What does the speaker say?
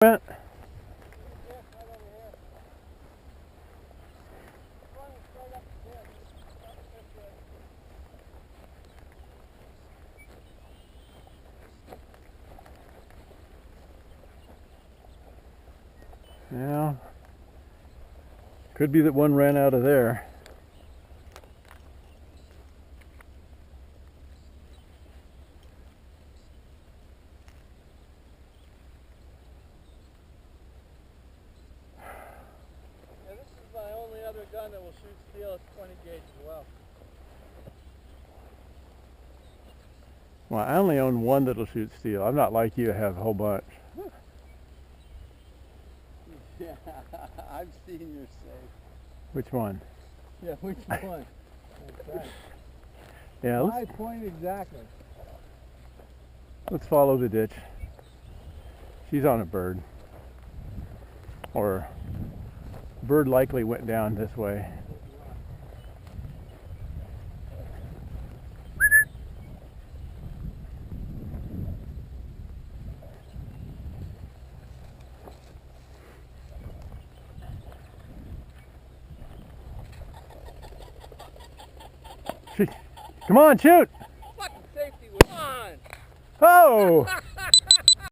went? Yeah, could be that one ran out of there. Yeah, this is my only other gun that will shoot steel. It's 20 gauge as well. Well, I only own one that'll shoot steel. I'm not like you, I have a whole bunch. Yeah, I've seen your safe. Which one? Yeah, which one? That's right. Yeah, My point exactly. let's follow the ditch. She's on a bird. Or bird likely went down this way. Come on, shoot! Fucking safety was on! Oh!